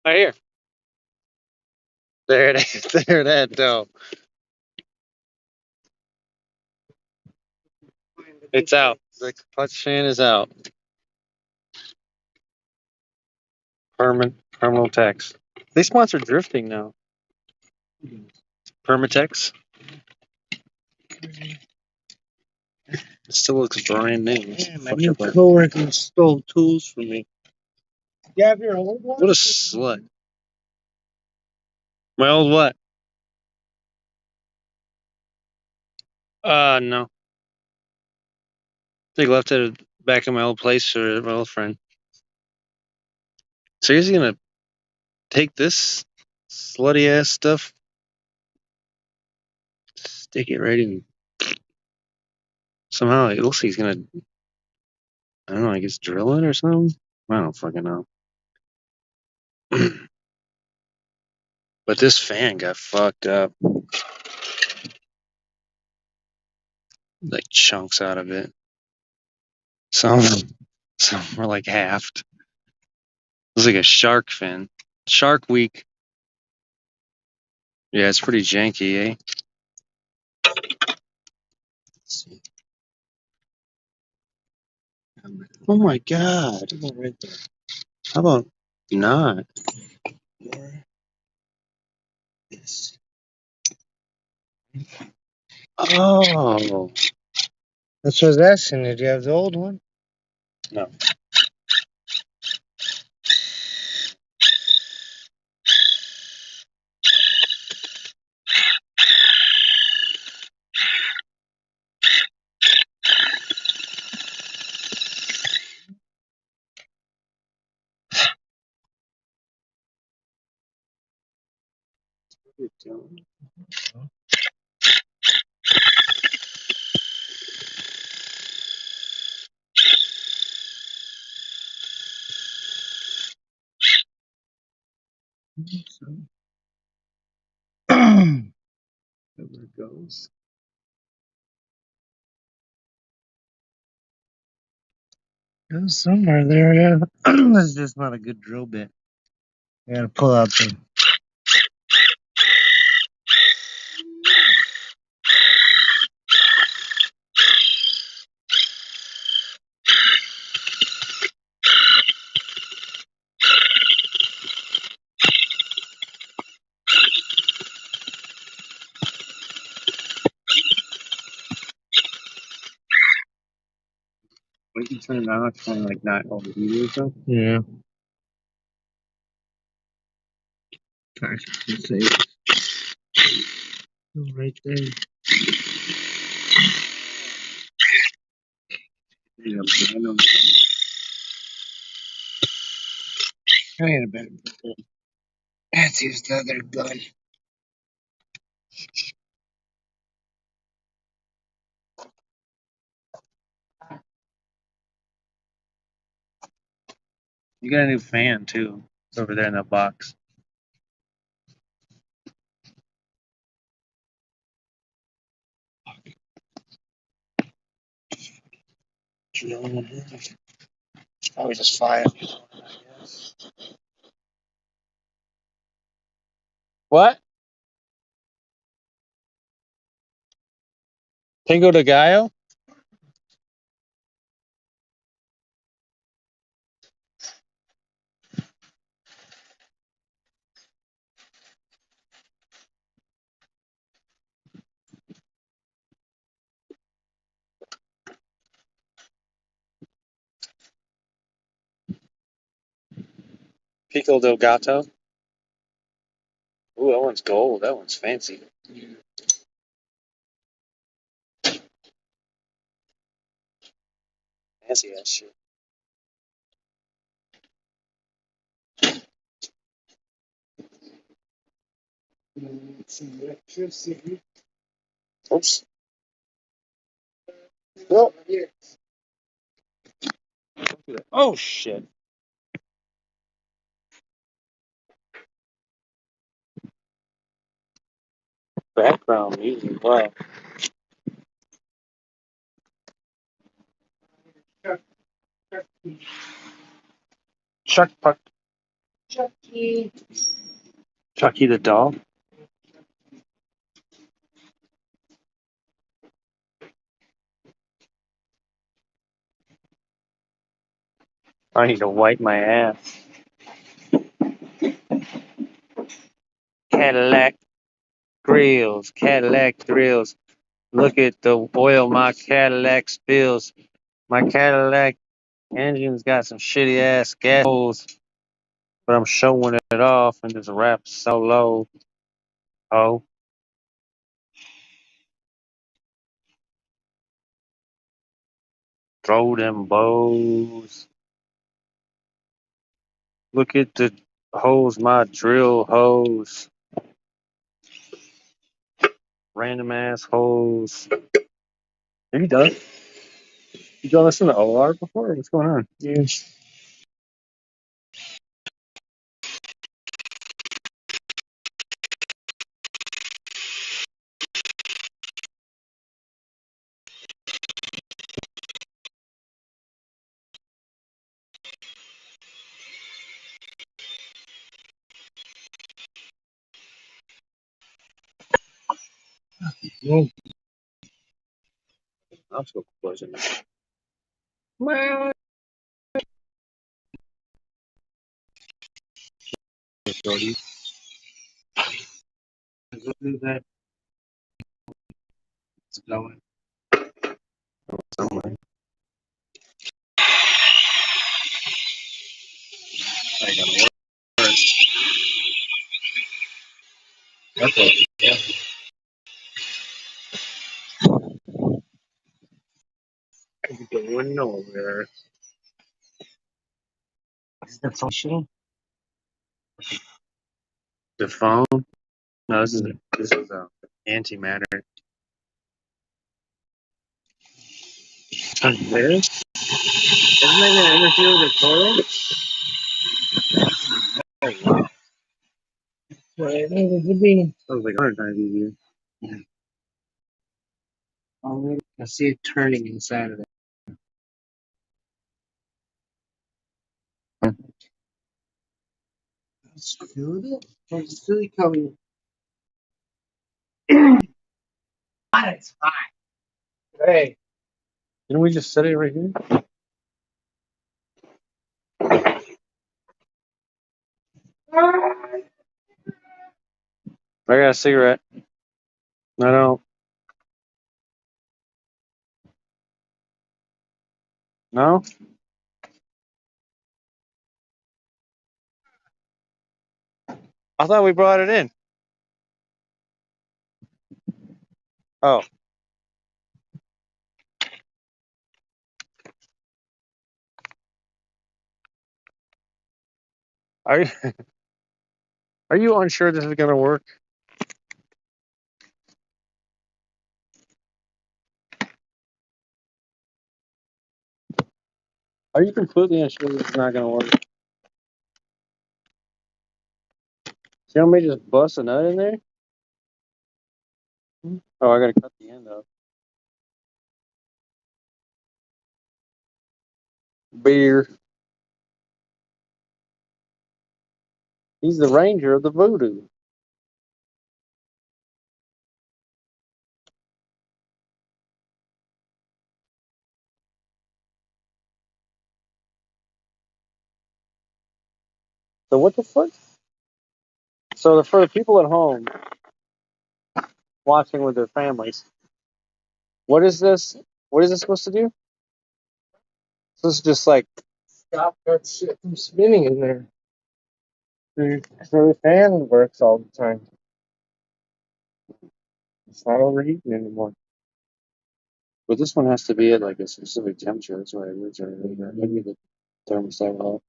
Right here. There it is. There that though. It's out. The clutch fan is out. Permatex. They sponsor drifting now. Permatex. It still looks brand new. Yeah, my new coworker stole tools from me. You have your old one? What a slut. My old what? No. They left it back in my old place for my old friend. So he's gonna take this slutty ass stuff, stick it right in. Somehow it looks like he's gonna, I don't know, I guess drill it or something. I don't fucking know. But this fan got fucked up. Like chunks out of it. Some were like halved. It was like a shark fin. Shark Week. Yeah, it's pretty janky, eh? Let's see. Oh my god. Right there. How about not? This. Oh. That's what I was asking. Did you have the old one? No. There it goes. It was somewhere there, yeah. It's just not a good drill bit. I gotta pull out the. When you turn it on, it's kind of like not overheated or something. Yeah. Factory safe. Right there. Yeah, I need a better. Let's use the other gun. you got a new fan too. It's over there in that box. It's probably just fire. What? Tango de Gallo? Pico del Gato? Ooh, that one's gold. That one's fancy. Fancy ass shit. Oops. Oh, oh shit. Background music. Wow. Shark Puck. Chucky. Chucky the doll. I need to wipe my ass. Cadillac grills, Cadillac thrills. Look at the oil my Cadillac spills. My Cadillac engine's got some shitty ass gas holes, but I'm showing it off in this rap solo. Oh, throw them bows. Look at the holes my drill holes. Random ass holes. Are you done? Did y'all listen to OR before? What's going on? Yes. No. I'm so closing it. Well, Jordy. look at that. It's going. Somewhere. I gotta work. That's all. Yeah. I'm going nowhere. Is the function? The phone? No, this is antimatter. This? Isn't that gonna interfere with the toilet? Oh wow. Well, it would be. That was like 100 times easier. I see it turning inside of it. Let's feel it. It's silicone. It's hot. Hey. Didn't we just set it right here? I got a cigarette. I don't. No? I thought we brought it in. Oh. Are you, are you unsure this is gonna work? Are you completely unsure this is not gonna work? So you want me to just bust a nut in there? Oh, I gotta cut the end off. Beer. He's the ranger of the voodoo. So what the fuck? So for the people at home watching with their families, what is this? What is this supposed to do? So this is just like Stop that shit from spinning in there. So the fan works all the time. It's not overheating anymore. but this one has to be at like a specific temperature. That's why it is. Or maybe the thermostat off.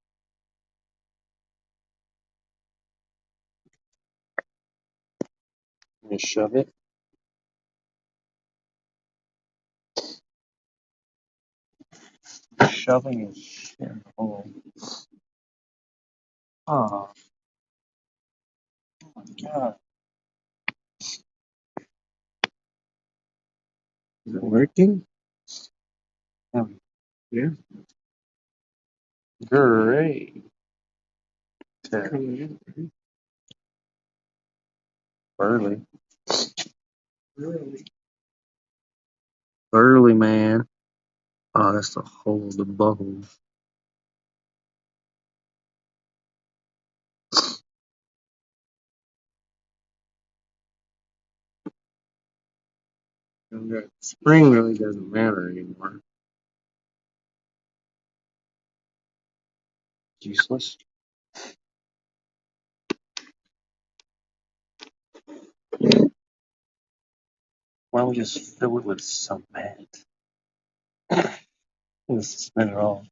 Just shove it. Shoving his shit home. Oh my god. Is it working? Yeah. Great. Early. Early, man. Oh, that's the hole, the butthole. Spring really doesn't matter anymore. Useless. Why don't we just fill it with cement? Just spin it all.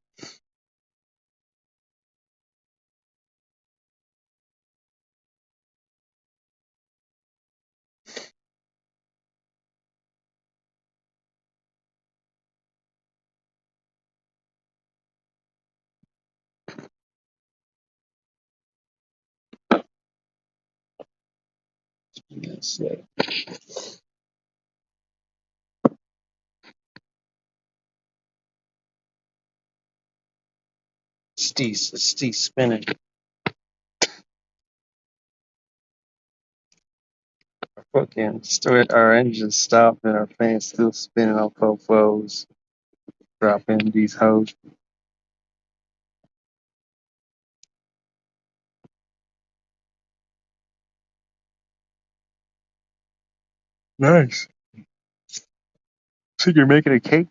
Yes, yeah. Steve spinning. Fucking our engine stopped and our fan's still spinning on fofos. Dropping these hoes. Nice. So you're making a cake?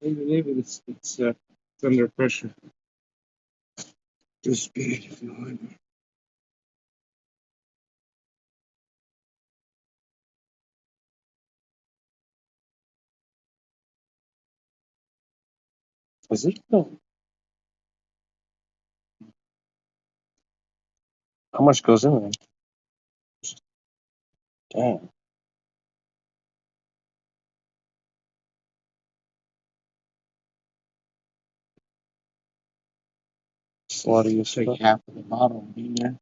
I believe it's under pressure. Just speed if you want. Is it? No. How much goes in there? Damn. So what do you say? Half of the bottle in there.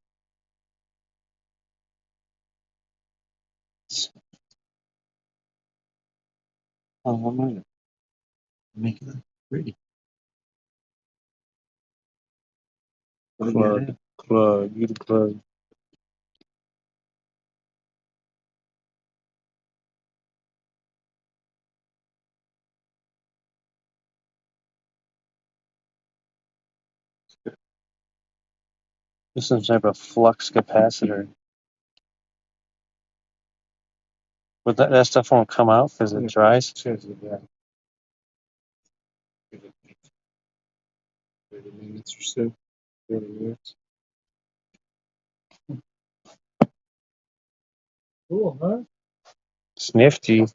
Oh, I'm gonna make it pretty. Plug, get a plug. This is some type of flux capacitor. But that stuff won't come out because it dries. 30 minutes or so. 30 minutes. Cool, huh? It's nifty.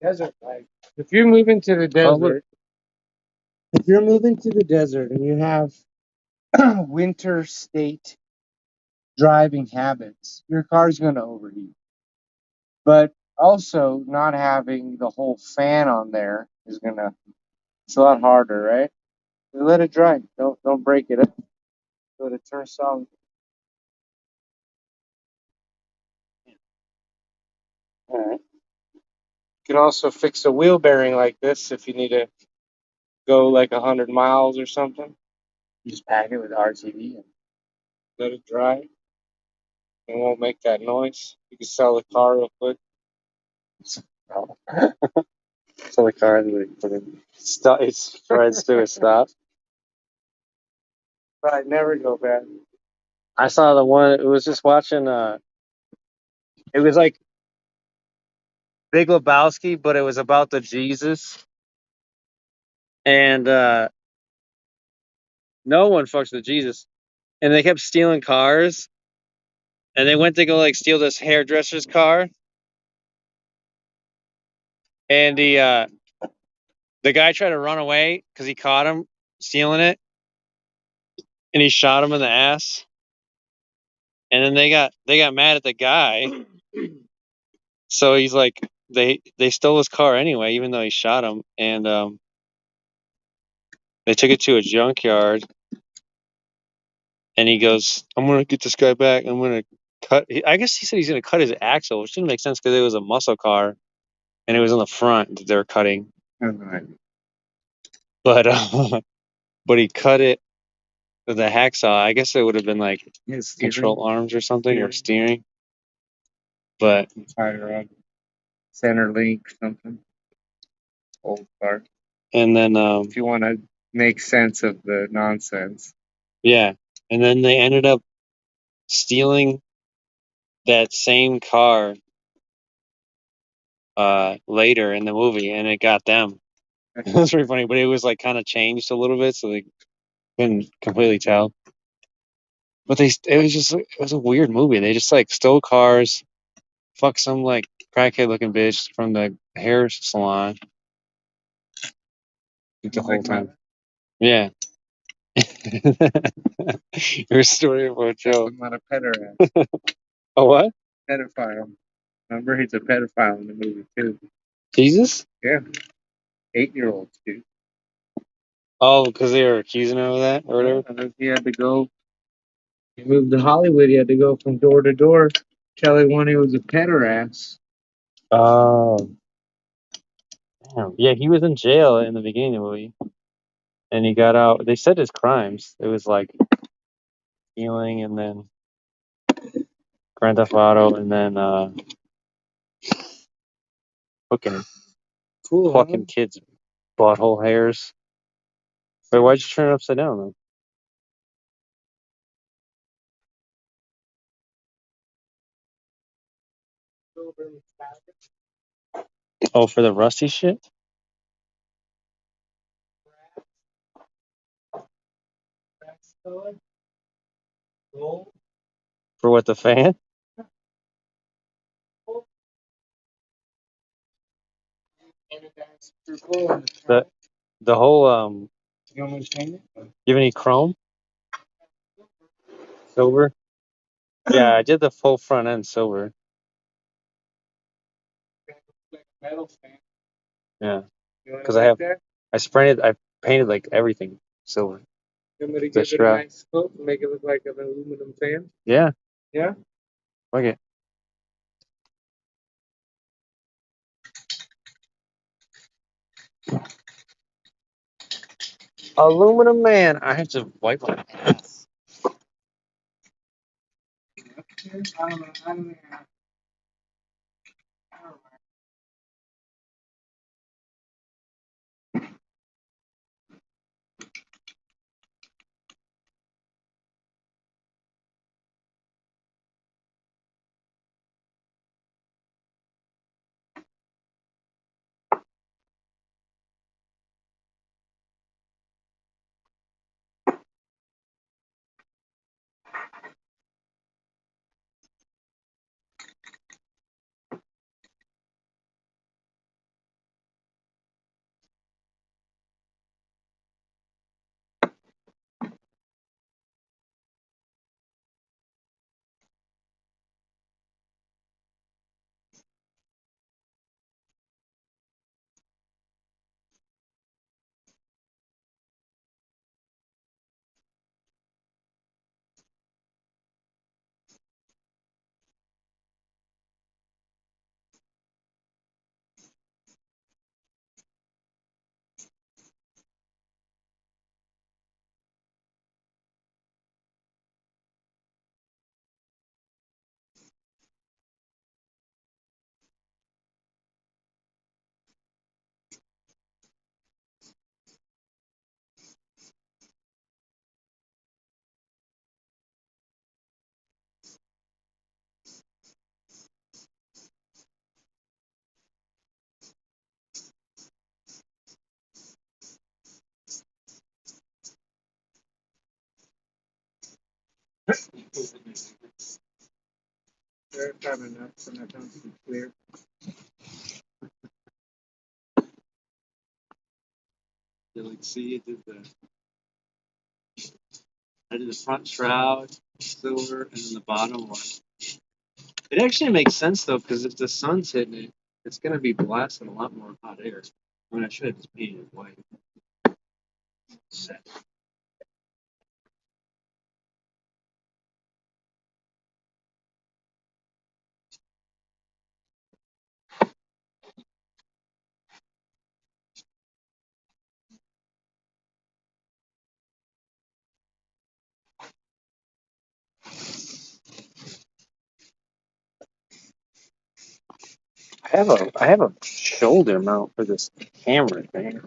Desert life. If you're moving to the desert, and you have winter state driving habits, your car's going to overheat. But also, not having the whole fan on there is gonna. It's a lot harder, right? You let it dry. Don't break it up. Let it turn solid. All right. You can also fix a wheel bearing like this if you need to go like 100 miles or something. You just pack it with RTV and let it dry. It won't make that noise. You can sell the car real quick. Oh. Sell the car and it spreads to a stop. But I'd never go bad. I saw the one. It was just watching. It was like Big Lebowski, but it was about the Jesus, and no one fucks with Jesus, and they kept stealing cars, and they went to go like steal this hairdresser's car, and the guy tried to run away because he caught him, stealing it, and he shot him in the ass. And then they got mad at the guy, so he's like they stole his car anyway, even though he shot him, and they took it to a junkyard. And he goes, "I'm gonna get this guy back. I'm gonna cut." I guess he said he's gonna cut his axle, which didn't make sense because it was a muscle car, and it was on the front that they were cutting. Right. But but he cut it with a hacksaw. I guess it would have been like control arms or something or steering. But tie rod, center link, something. Old car. and then If you want to make sense of the nonsense. yeah, and then they ended up stealing that same car later in the movie, and it got them. It was pretty funny, but it was like kind of changed a little bit, so they couldn't completely tell. But it was a weird movie. They just like stole cars, fuck some like crackhead looking bitch from the hair salon the whole time. Yeah. Your story about Joe. I'm not a pederast. A what? Pedophile. Remember, he's a pedophile in the movie too. Jesus? Yeah. 8-year-olds, dude. Oh, because they were accusing him of that or whatever? Yeah, he had to go. He moved to Hollywood. He had to go from door to door, tell everyone he was a pederast. Oh. Damn. Yeah, he was in jail in the beginning of the movie. And he got out. They said his crimes. It was like stealing and then Grand Theft Auto and then hooking, Cool. plucking kids' butthole hairs. Wait, why'd you turn it upside down then? Oh, for the rusty shit? For what, the fan? The the whole You want me to change it? you have any chrome? Silver? Yeah, I did the full front end silver. Metal stand. Yeah. You want Because it I like have that? I painted like everything silver. You want me to The give it a strap. nice coat and make it look like an aluminum fan? Yeah, Yeah? like it. Aluminum man. I have to wipe my ass. I don't know. I don't know. They're kind of nuts and that comes to clear. You like see it did that. I did the front shroud, silver, and then the bottom one. It actually makes sense though, because if the sun's hitting it, it's gonna be blasting a lot more hot air. I mean, I should have just painted it white. I have a shoulder mount for this camera thing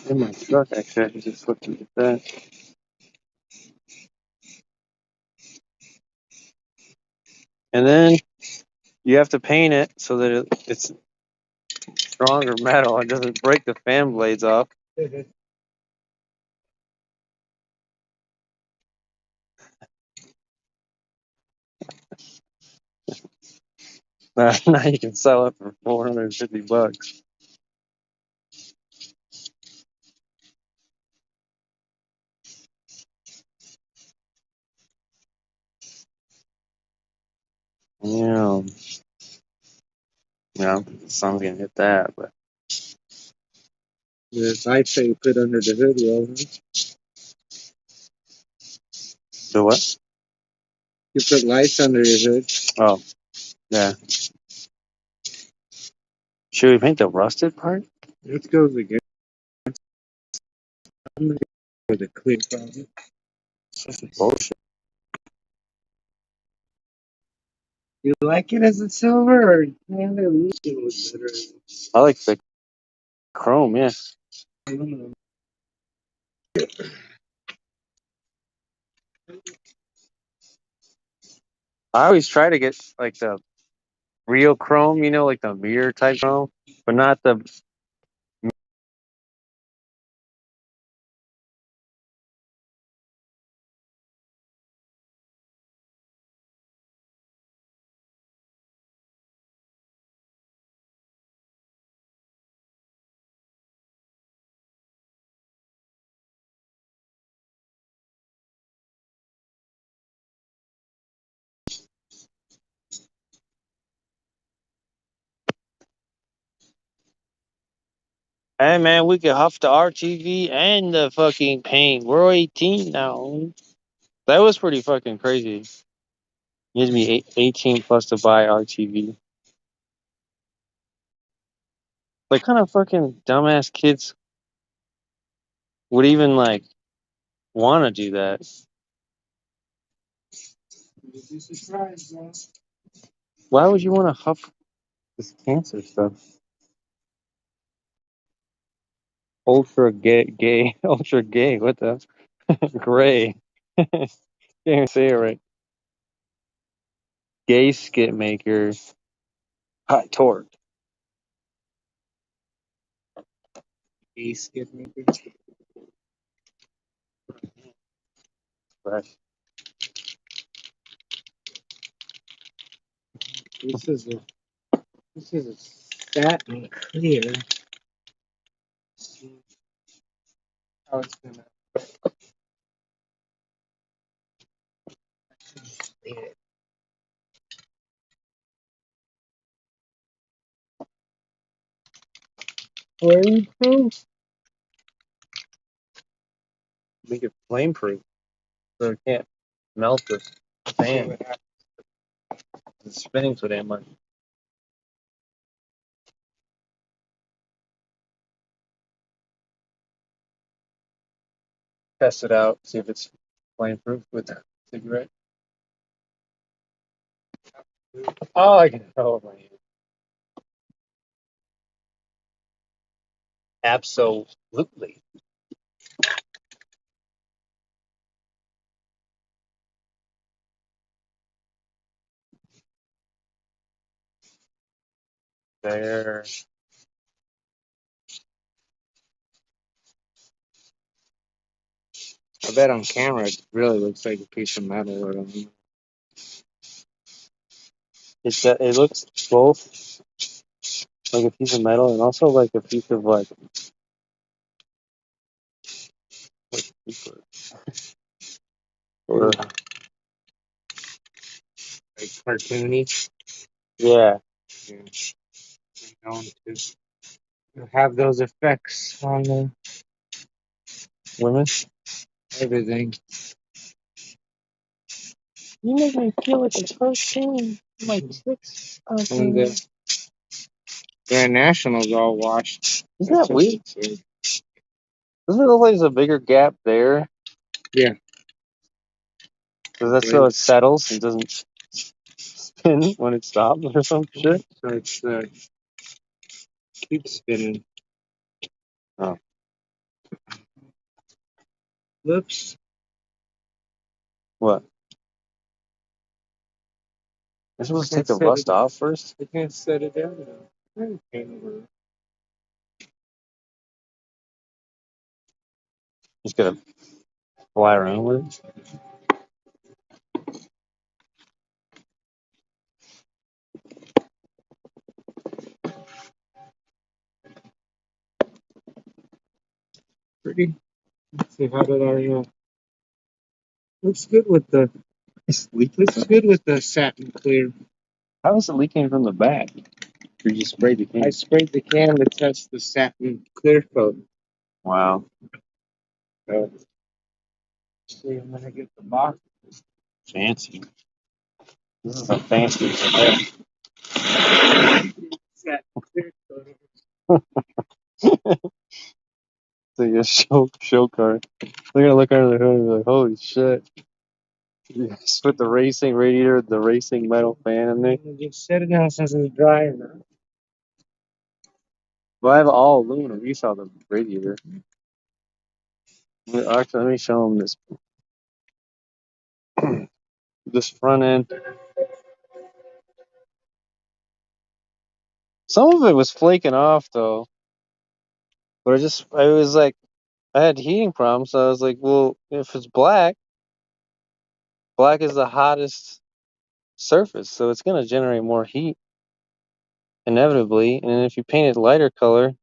in my truck. Actually, I can just flip into that. And then you have to paint it so that it's stronger metal. It doesn't break the fan blades off. Now you can sell it for $450. Yeah, yeah, the sun's gonna hit that, but there's lights that you put under the hood, well, the what? You put lights under your hood. Oh, yeah. Should we paint the rusted part? Let's go again. For the clear problem. This is bullshit. You like it as a silver, or aluminum was better? I like the chrome, yeah. Aluminum. I always try to get like the real chrome, like the mirror type chrome, but not the. Hey man, we can huff the RTV and the fucking paint. We're 18 now. That was pretty fucking crazy. You had to be 18 plus to buy RTV. Like, kind of fucking dumbass kids would even like want to do that. Why would you want to huff this cancer stuff? Ultra gay, ultra gay. What the? Gray. Can't even say it right. Gay skit maker. Hot torque. Gay skit maker. Fresh. This is a satin clear. How it's gonna flame proof. Make it flame proof so it can't melt the fan. It's spinning so damn much. Test it out, see if it's flame proof with that cigarette. Oh, I can tell my hand. Absolutely. There. I bet on camera it really looks like a piece of metal. Or it looks both like a piece of metal and also like a piece of like paper. Or like cartoony. yeah. Yeah. They're going to have those effects on Women. everything. You make me feel like a cartoon. My tricks. And the Grand National's all washed. Isn't that weird? Doesn't it look like there's a bigger gap there? Yeah. Because that's so it settles and doesn't spin when it stops or some shit. So it's keeps spinning. Oh. Whoops. What? You're supposed to take the rust off first? I can't set it down now. Just gotta fly around with it. Pretty. Let's see, how did our looks good with the looks good with the satin clear. How is it leaking from the back? Or you sprayed the can? I sprayed the can to test the satin clear coat. Wow. So, see, I'm gonna get the box. Fancy. This is a fancy affair. Satin clear coat. So your show car. They're gonna look under the hood and be like, holy shit. You just put the racing radiator, the racing metal fan in there. Just set it down since it's dry now. Well, I have all aluminum. You saw the radiator. Actually, let me show them this this front end. Some of it was flaking off though, but I was like, I had heating problems. So I was like, well, if it's black, black is the hottest surface, so it's gonna generate more heat inevitably. And if you paint it lighter color,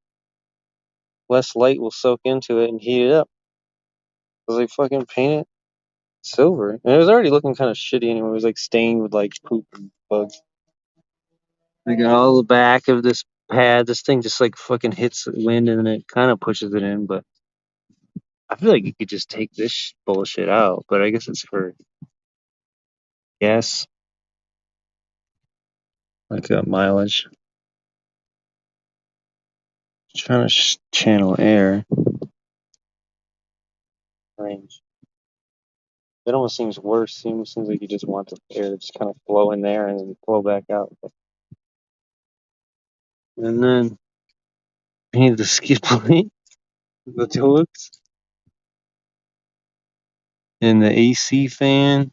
less light will soak into it and heat it up. I was like, fucking paint it silver, and it was already looking kind of shitty anyway. It was like stained with like poop and bugs. I got all the back of this pad. This thing just like fucking hits the wind and then it kind of pushes it in. But I feel like you could just take this bullshit out. But I guess it's for gas, like mileage. Trying to channel air range. It almost seems worse. It almost seems like you just want the air to just kind of flow in there and then flow back out. And then we need the skid plate, the tulips, and the AC fan.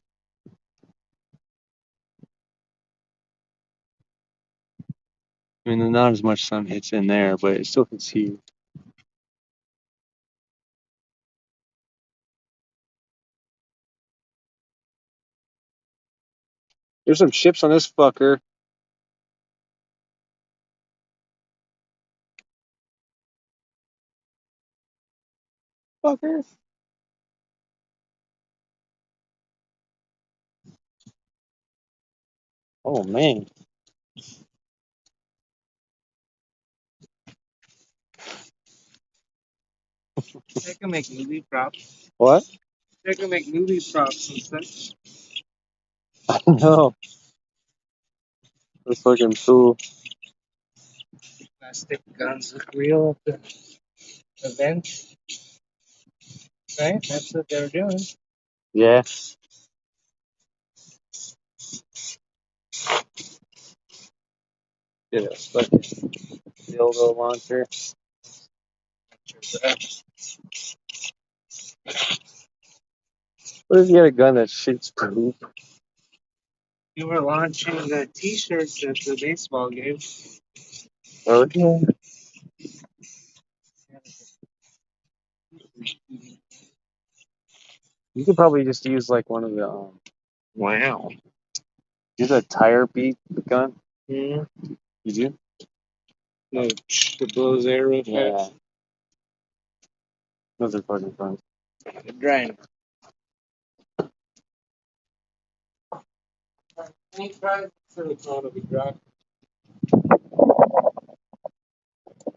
I mean, not as much sun hits in there, but it still can see. There's some chips on this fucker. Fucker. Oh, man. They can make movie props. What? They can make movie props and such. I know. That's fucking cool. Plastic guns look real at the event. Right? That's what they're doing. Yeah. Get a fucking dildo launcher. What if you had a gun that shoots poop? You were launching the t-shirts at the baseball game. Oh, yeah. You could probably just use like one of the Wow. use a tire beat gun. Hmm. You do? No, the blows air real Yeah. fast. Those are fucking fun. They're drying. Any kind of silicone will be dry.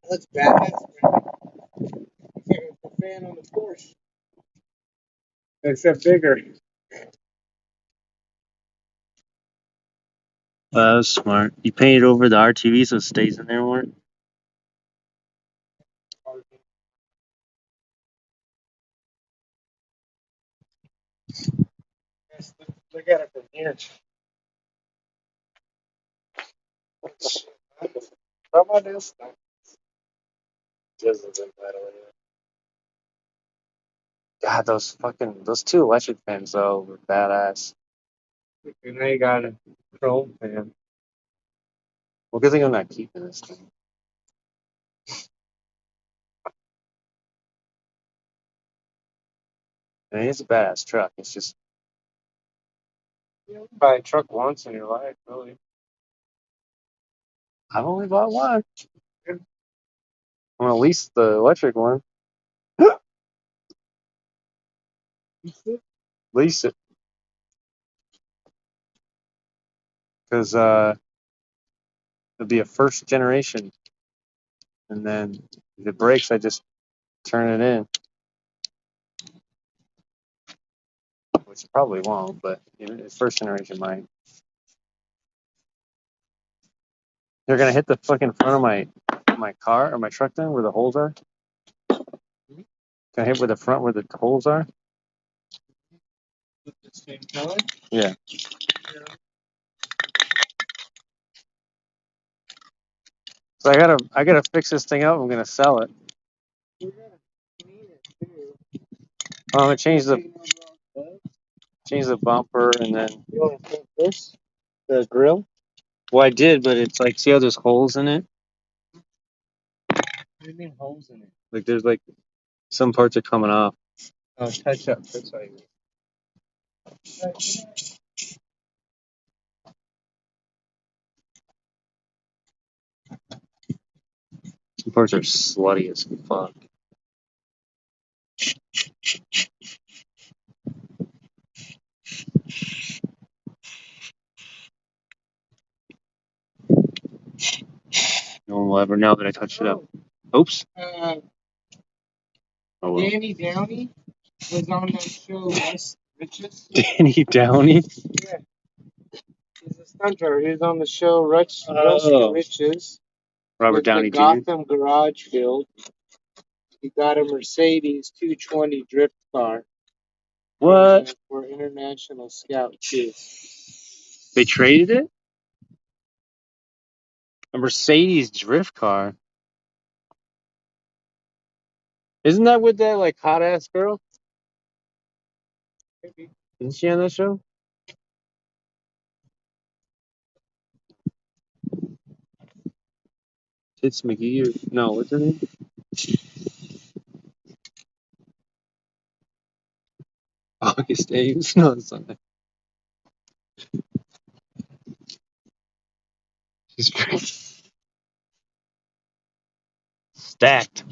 That's badass. It's like a fan on the Porsche. Except bigger. That was smart. You painted over the RTV so it stays in there more. Yes, look at it from here. How about this? Just doesn't matter. God, those two electric fans though were badass. And now you got a chrome fan. Well, good thing I'm not keeping this thing. I mean, it's a badass truck. It's just You buy a truck once in your life, really. I've only bought one. I'm gonna lease the electric one. Lease it because it'll be a first generation, and then if it breaks, I just turn it in, which it probably won't, but it's first generation might. They're gonna hit the fucking front of my car or my truck then where the holes are. Can I hit where the front where the holes are? With the same color? Yeah. So I gotta fix this thing up. I'm gonna sell it. You gotta clean it too. I'm gonna change the bumper and then. You want to paint this? The grill? Well, I did, but it's like see how there's holes in it. What do you mean holes in it? Like there's like some parts are coming off. Oh, touch up. That's what I mean. Some parts are slutty as fuck. No one will ever know that I touched it up. Oops. Oh well. Danny Downey was on that show, Riches. Danny Downey. Yeah, he's a stunter. He was on the show Rust Oh. Riches Robert with the Downey Jr. Gotham Garage Build. He got a Mercedes 220 drift car. What? For International Scout too. They traded it? A Mercedes drift car. Isn't that with that like hot ass girl? Maybe. Isn't she on that show? Tits McGee or no, what's her name? August Ames. No, it's not that. She's pretty stacked.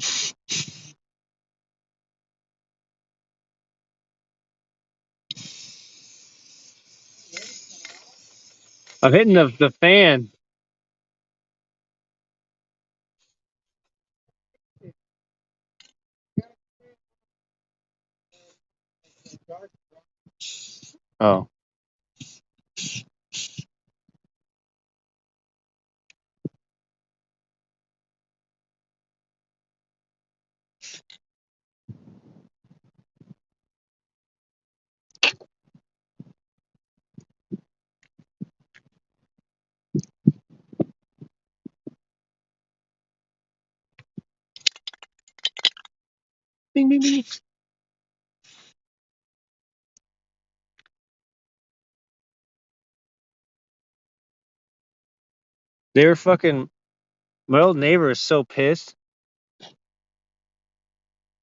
I'm hitting the fan. Oh. Bing, bing, bing. They were fucking. My old neighbor is so pissed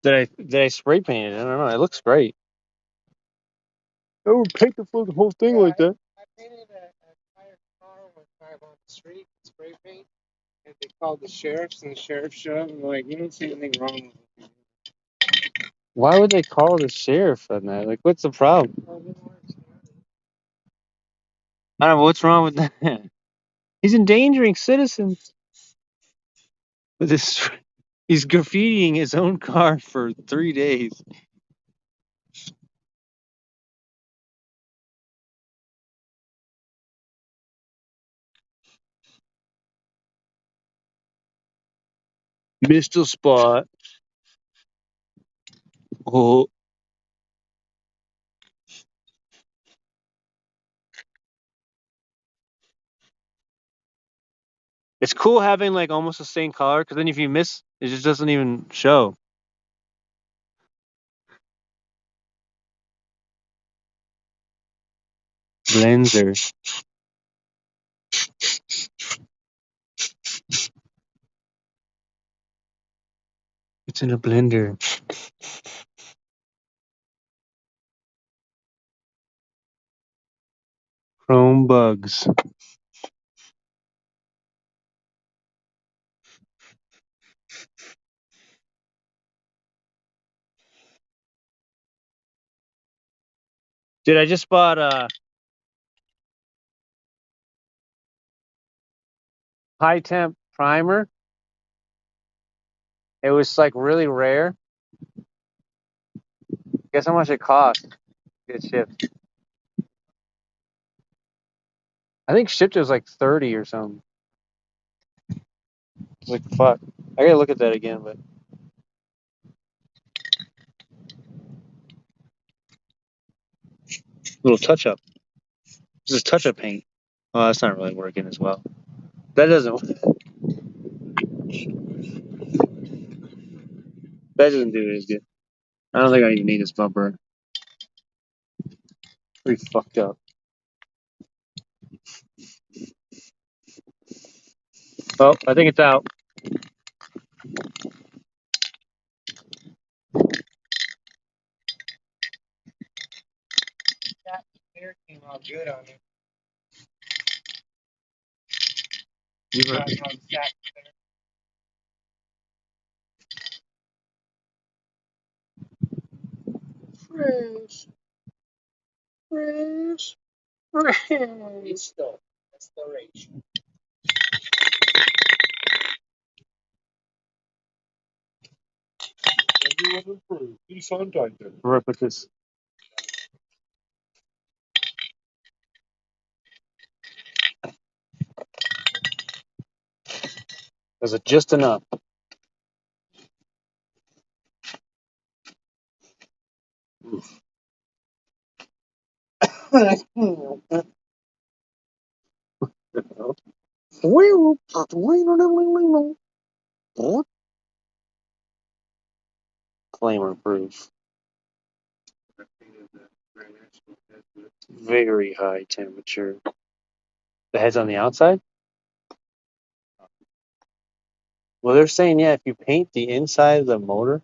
that I spray painted it. I don't know. It looks great. Oh, paint the whole thing like that. I painted a tire car one time on the street, spray paint, and they called the sheriffs, and the sheriff showed up and were like, "You don't see anything wrong with it." Why would they call the sheriff on that? Like, what's the problem? I don't know what's wrong with that. He's endangering citizens with this. He's graffitiing his own car for 3 days. Missed a spot. Oh, it's cool having like almost the same color because then if you miss, it just doesn't even show. Blender. It's in a blender. Chrome bugs. Dude, I just bought a high temp primer. It was like really rare. Guess how much it cost? Get shipped. I think shipped it was like 30 or something. It's like fuck. I gotta look at that again, but little touch up. This is touch up paint. Oh, that's not really working as well. That doesn't. That doesn't do it as good. I don't think I even need this bumper. Pretty fucked up. Oh, I think it's out. That hair came out good on it. You were- Got it on sack there. Fresh, fresh, fresh. It's still restoration. Everyone improved. Nissan Titan. Where I put this? Was it just enough? Flamer proof. Very high temperature. The head's on the outside? Well, they're saying, yeah, if you paint the inside of the motor.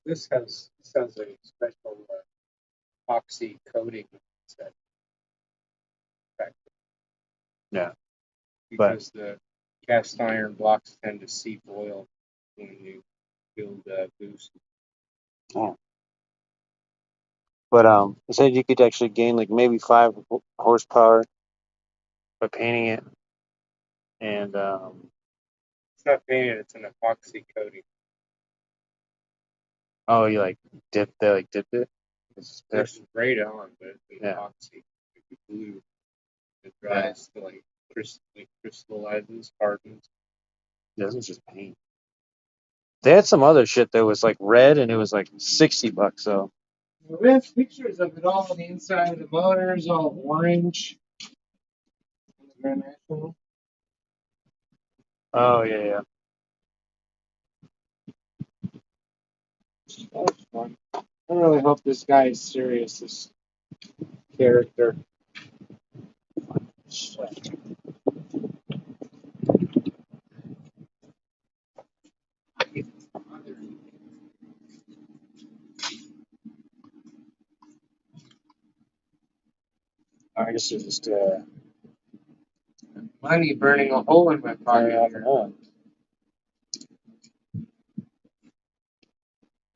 This has a special epoxy coating set back Yeah. because the cast iron blocks tend to seep oil when you build boost. Oh. But it said you could actually gain like maybe 5 horsepower by painting it. And It's not painted; it's an epoxy coating. oh, you like dipped it? There's sprayed on, but it's Yeah. epoxy. It's glue. It dries to like crystallizes, hardens. It doesn't just paint. They had some other shit that was like red and it was like $60 though. We have pictures of it all on the inside of the motors, all orange. Grand National. Oh yeah. That's fun. I really hope this guy is serious, this character. I guess it's just Money burning a hole in my pocket. I don't know.